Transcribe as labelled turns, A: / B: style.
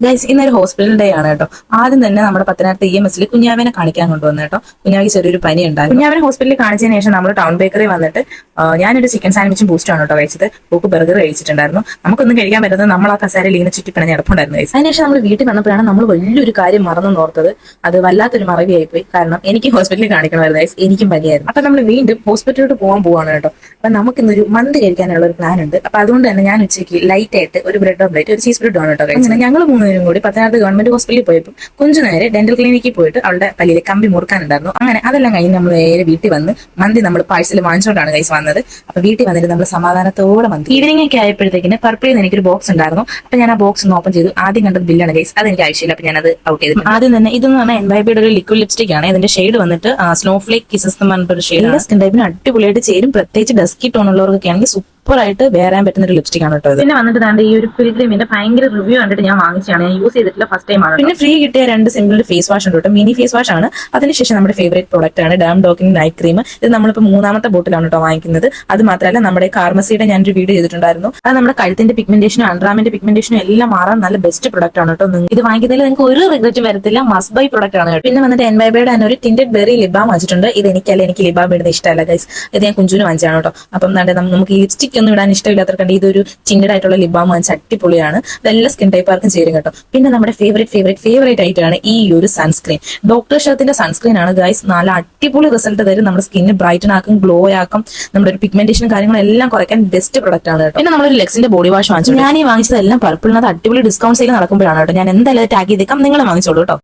A: Guys ഇന്നൊരു hospital day ആണ് കേട്ടോ. ആദ്യം തന്നെ നമ്മുടെ പത്തനാപുരത്ത് EMS കുഞ്ഞാവിനെ കാണിക്കാൻ കൊണ്ടുവന്നു കേട്ടോ. കുഞ്ഞാവിക്ക് ചെറിയൊരു പനി ഉണ്ടായിരുന്നു. കുഞ്ഞാവിനെ ഹോസ്പിറ്റലിൽ കാണിച്ചതിന് ശേഷം നമ്മൾ ടൗൺ ബേക്കറി വന്നിട്ട് ഞാനൊരു ചിക്കൻ സാൻഡ്വിച്ചും ബൂസ്റ്റാണ് കേട്ടോ കഴിച്ചത്. പൂക്ക് ബർഗർ കഴിച്ചിട്ടുണ്ടായിരുന്നു. നമുക്കൊന്നും കഴിക്കാൻ പറ്റുന്നത് നമ്മൾ ആ കസേരയിൽ ഇങ്ങനെ ചുറ്റിപ്പിണഞ്ഞ് കിടപ്പുണ്ടായിരുന്നു ഗൈസ്. അതിനുശേഷം നമ്മൾ വീട്ടിൽ വന്നപ്പോഴാണ് നമ്മൾ വലിയൊരു കാര്യം മറന്നു നോർത്തത്. അത് വല്ലാത്തൊരു മറവിയായിപ്പോയി. കാരണം എനിക്ക് ഹോസ്പിറ്റലിൽ കാണിക്കണമായിരുന്നു ഗൈസ്, എനിക്കും പനിയായിരുന്നു. അപ്പൊ നമ്മൾ വീണ്ടും ഹോസ്പിറ്റലിലോട്ട് പോകാൻ പോവാണ് കേട്ടോ. അപ്പൊ നമുക്കിന്നൊരു മന്തി കഴിക്കാനുള്ള ഒരു പ്ലാൻ ഉണ്ട്. അപ്പൊ അതുകൊണ്ട് തന്നെ ഞാൻ ഉച്ചയ്ക്ക് ലൈറ്റ് ആയിട്ട് ഒരു ബ്രെഡ് ഓംലേറ്റ്, ഒരു ചീസ് ബ്രെഡ് ആണ് കേട്ടോ കഴിച്ചത്. ഞങ്ങൾ മൂന്നുപേരും കൂടി പത്തനാപുരത്ത് ഗവൺമെന്റ് ഹോസ്പിറ്റലിൽ പോയപ്പോൾ കുഞ്ചു നേരെ ഡെന്റൽ ക്ലിനിക്കിൽ പോയിട്ട് അവളുടെ പല്ലിലെ കമ്പി മുറുക്കാനുണ്ടായിരുന്നു. അങ്ങനെ അതെല്ലാം കഴിഞ്ഞ് നമ്മൾ നേരെ വീട്ടിൽ വന്ന് മന്തി നമ്മൾ പാഴ്സൽ വാങ്ങിച്ചുകൊണ്ടാണ് ഗൈസ് വന്നത്. അപ്പൊ വീട്ടിൽ വന്നിട്ട് നമ്മൾ സമാധാനത്തോടെ മന്തി. ഈവനിംഗ് ഒക്കെ ആയപ്പോഴത്തേക്കിന് പർപ്പിളിൽ നിന്ന് എനിക്കൊരു ബോക്സ് ഉണ്ടായിരുന്നു. അപ്പൊ ഞാൻ ആ ബോക്സ് ഒന്ന് ഓപ്പൺ ചെയ്തു. ആദ്യം കണ്ടത് ബില്ലാണ് ഗൈസ്. അത് എനിക്ക് ആവശ്യമില്ല. അപ്പൊ ഞാനത് ഔട്ട് ചെയ്തു. ആദ്യം തന്നെ ഇതെന്ന് പറഞ്ഞാൽ എൻവൈബിയുടെ ഒരു ലിക്വിഡ് ലിപ്സ്റ്റിക് ആണ്. ഇതിന്റെ ഷെയ്ഡ് വന്നിട്ട് സ്നോഫ്ലേക്ക് കിസസ് എന്ന് പറഞ്ഞൊരു ഷെയ്ഡ്. സ്കിൻ ടൈപ്പിന് അടിപൊളിയായിട്ട് ചേരും. പ്രത്യേകിച്ച് ഡസ്കി ടോൺ ഉള്ളവർക്കൊക്കെ ആണെങ്കിൽ സൂപ്പറായിട്ട് വേറാൻ പറ്റുന്ന ഒരു ലിപ്സ്റ്റിക് ആണ് കേട്ടോ. പിന്നെ വന്നിട്ട് ദാണ്ട് ഈ ഒരു പിൽഗ്രിമിന്റെ ഭയങ്കര റിവ്യൂ കണ്ടിട്ട് ഞാൻ വാങ്ങിച്ചാണ്. ഞാൻ യൂസ് ചെയ്തിട്ടില്ല, ഫസ്റ്റ് ടൈം ആണ്. പിന്നെ ഫ്രീ കിട്ടിയ 2 സിമ്പിൾ ഫേസ് വാഷ് ഉണ്ട് കേട്ടോ. മിനി ഫേസ് വാഷ് ആണ്. അതിനുശേഷം നമ്മുടെ ഫേവറേറ്റ് പ്രോഡക്റ്റ് ആണ് ഡാം ഡോക്കിൻ നൈറ്റ് ക്രീം. ഇത് നമ്മളിപ്പോൾ 3ാമത്തെ ബോട്ടിലാണ് കേട്ടോ വാങ്ങിക്കുന്നത്. അത് മാത്രമല്ല നമ്മുടെ കാർമസിയുടെ ഞാനൊരു വീഡിയോ ചെയ്തിട്ടുണ്ടായിരുന്നു. അത് നമ്മുടെ കഴുത്തിന്റെ പിഗ്മെന്റേഷനും അണ്ടർആമിന്റെ പിഗ്മെന്റേഷനും എല്ലാം മാറാൻ നല്ല ബെസ്റ്റ് പ്രോഡക്റ്റ് ആണ് കേട്ടോ. ഇത് വാങ്ങിക്കുന്നതിൽ നിങ്ങൾക്ക് ഒരു റിഗ്രറ്റും വരത്തില്ല. മസ്റ്റ് ബൈ പ്രോഡക്റ്റ് ആണ് കേട്ടോ. പിന്നെ വന്നിട്ട് എൻവൈബയുടെ തന്നെ ഒരു ടിൻറ്റഡ് ബെറി ലിബാം വാങ്ങിച്ചിട്ടുണ്ട്. ഇത് എനിക്കല്ല, എനിക്ക് ലിബാം ഇടുന്ന ഇഷ്ടമല്ല ഗൈസ്. ഇത് ഞാൻ കുഞ്ചുവിന് വാങ്ങിച്ചാണ് കേട്ടോ. അപ്പം നമുക്ക് ഈ ലിപ്സ്റ്റിക് ഒന്നും ഇടാൻ ഇഷ്ടമില്ലാത്തവർക്ക് ഇതൊരു ടിൻറ്റഡ് ആയിട്ടുള്ള ലിബാം വാങ്ങിച്ച അടിപൊളിയാണ്. ഇതെല്ലാം സ്കിൻ ടൈപ്പാർക്കും ചേരും കേട്ടോ. പിന്നെ നമ്മുടെ ഫേവറേറ്റ് ആയിട്ടാണ് ഈ ഒരു സൺസ്ക്രീൻ. ഡോക്ടർ ഷർത്തിന്റെ സൺസ്ക്രീൻ ആണ് ഗൈസ്. നല്ല അടിപൊളി റിസൾട്ട് തരും. നമ്മുടെ സ്കിന്ന് ബ്രൈറ്റൻ ആക്കും, ഗ്ലോ ആക്കും. നമ്മുടെ ഒരു പിഗ്മെന്റേഷനും കാര്യങ്ങളും എല്ലാം കുറയ്ക്കാൻ ബെസ്റ്റ് പ്രൊഡക്റ്റ് ആണ് കേട്ടോ. പിന്നെ നമ്മളൊരു ലെക്സിന്റെ ബോഡി വാഷ് വാങ്ങിച്ചു. ഞാൻ ഈ വാങ്ങിച്ചതെല്ലാം പർപ്പിളിനകത്ത് അടിപൊളി ഡിസ്കൗണ്ട് സെയിൽ നടക്കുമ്പോഴാണ് കേട്ടോ. ഞാൻ എന്തായാലും ടാഗ് ചെയ്തേക്കാം, നിങ്ങൾ വാങ്ങിച്ചോളൂ കേട്ടോ.